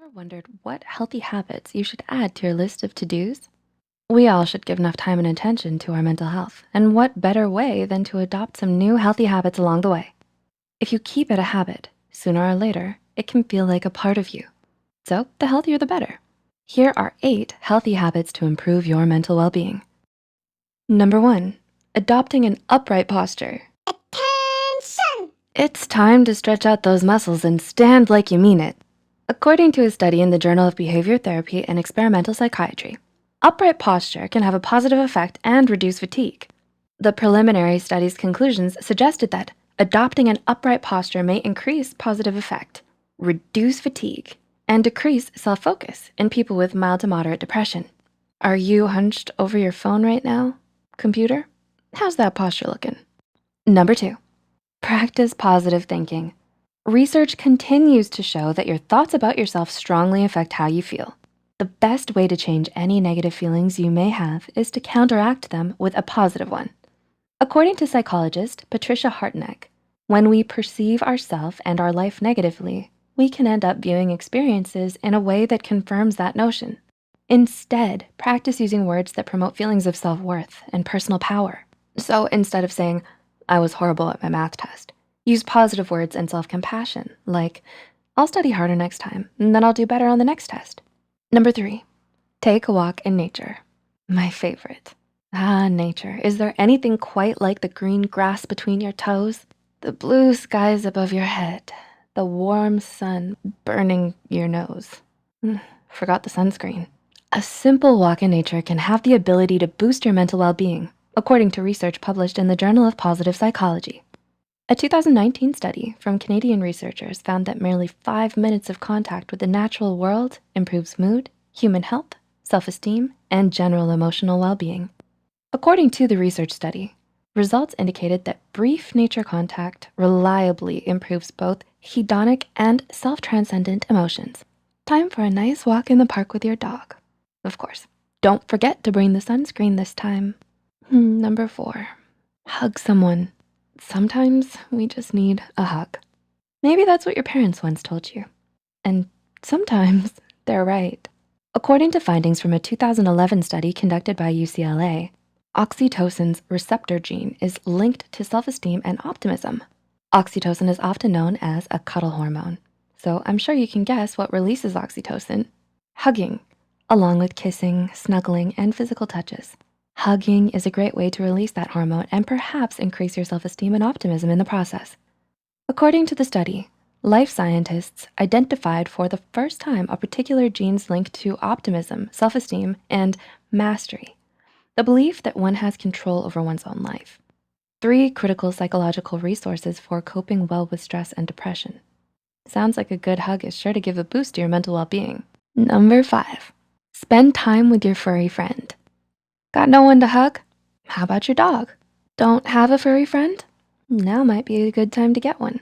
Ever wondered what healthy habits you should add to your list of to-dos? We all should give enough time and attention to our mental health, and what better way than to adopt some new healthy habits along the way? If you keep it a habit, sooner or later, it can feel like a part of you. So the healthier, the better. Here are 8 healthy habits to improve your mental well-being. Number 1, adopting an upright posture. Attention! It's time to stretch out those muscles and stand like you mean it. According to a study in the Journal of Behavior Therapy and Experimental Psychiatry, upright posture can have a positive effect and reduce fatigue. The preliminary study's conclusions suggested that adopting an upright posture may increase positive effect, reduce fatigue, and decrease self-focus in people with mild to moderate depression. Are you hunched over your phone right now, computer? How's that posture looking? Number 2, practice positive thinking. Research continues to show that your thoughts about yourself strongly affect how you feel. The best way to change any negative feelings you may have is to counteract them with a positive one. According to psychologist Patricia Hartnett, when we perceive ourselves and our life negatively, we can end up viewing experiences in a way that confirms that notion. Instead, practice using words that promote feelings of self-worth and personal power. So instead of saying, "I was horrible at my math test," use positive words and self-compassion, like, "I'll study harder next time, and then I'll do better on the next test." Number 3, take a walk in nature. My favorite. Nature. Is there anything quite like the green grass between your toes? The blue skies above your head, the warm sun burning your nose. Forgot the sunscreen. A simple walk in nature can have the ability to boost your mental well-being, according to research published in the Journal of Positive Psychology. A 2019 study from Canadian researchers found that merely 5 minutes of contact with the natural world improves mood, human health, self-esteem, and general emotional well-being. According to the research study, results indicated that brief nature contact reliably improves both hedonic and self-transcendent emotions. Time for a nice walk in the park with your dog. Of course, don't forget to bring the sunscreen this time. Number 4, hug someone. Sometimes we just need a hug. Maybe that's what your parents once told you. And sometimes they're right. According to findings from a 2011 study conducted by UCLA, oxytocin's receptor gene is linked to self-esteem and optimism. Oxytocin is often known as a cuddle hormone. So I'm sure you can guess what releases oxytocin: hugging, along with kissing, snuggling, and physical touches. Hugging is a great way to release that hormone and perhaps increase your self-esteem and optimism in the process. According to the study, life scientists identified for the first time a particular gene's linked to optimism, self-esteem, and mastery, the belief that one has control over one's own life. 3 critical psychological resources for coping well with stress and depression. Sounds like a good hug is sure to give a boost to your mental well-being. Number 5, spend time with your furry friend. Got no one to hug? How about your dog? Don't have a furry friend? Now might be a good time to get one.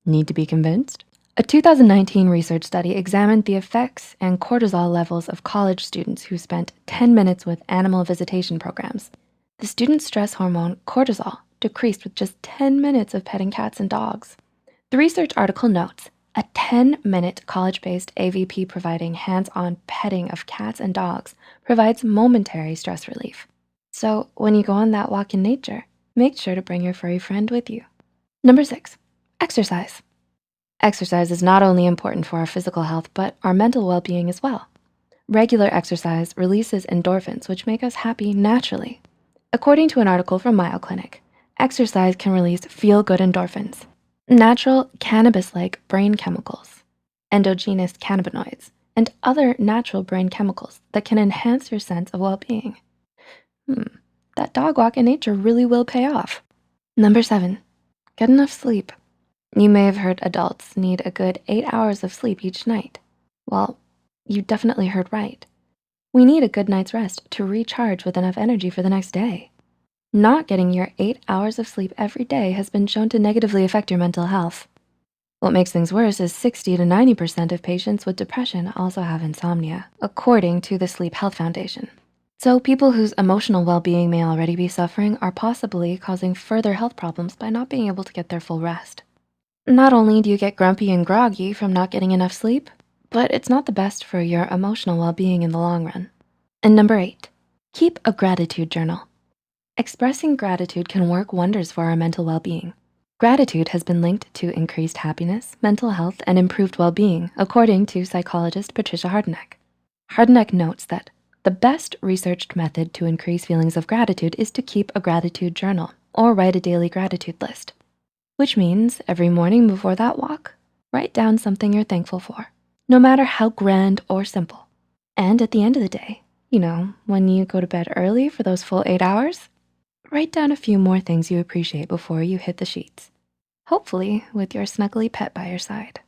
Need to be convinced? A 2019 research study examined the effects and cortisol levels of college students who spent 10 minutes with animal visitation programs. The student stress hormone cortisol decreased with just 10 minutes of petting cats and dogs. The research article notes, a 10-minute college-based AVP providing hands-on petting of cats and dogs provides momentary stress relief. So when you go on that walk in nature, make sure to bring your furry friend with you. Number 6, exercise. Exercise is not only important for our physical health, but our mental well-being as well. Regular exercise releases endorphins, which make us happy naturally. According to an article from Mayo Clinic, exercise can release feel-good endorphins, natural cannabis-like brain chemicals, endogenous cannabinoids, and other natural brain chemicals that can enhance your sense of well-being. That dog walk in nature really will pay off. Number 7, get enough sleep. You may have heard adults need a good 8 hours of sleep each night. Well, you definitely heard right. We need a good night's rest to recharge with enough energy for the next day. Not getting your 8 hours of sleep every day has been shown to negatively affect your mental health. What makes things worse is 60 to 90% of patients with depression also have insomnia, according to the Sleep Health Foundation. So people whose emotional well-being may already be suffering are possibly causing further health problems by not being able to get their full rest. Not only do you get grumpy and groggy from not getting enough sleep, but it's not the best for your emotional well-being in the long run. And number 8, keep a gratitude journal. Expressing gratitude can work wonders for our mental well-being. Gratitude has been linked to increased happiness, mental health, and improved well-being, according to psychologist Patricia Hardeneck. Hardeneck notes that the best researched method to increase feelings of gratitude is to keep a gratitude journal or write a daily gratitude list, which means every morning before that walk, write down something you're thankful for, no matter how grand or simple. And at the end of the day, when you go to bed early for those full 8 hours, write down a few more things you appreciate before you hit the sheets, hopefully with your snuggly pet by your side.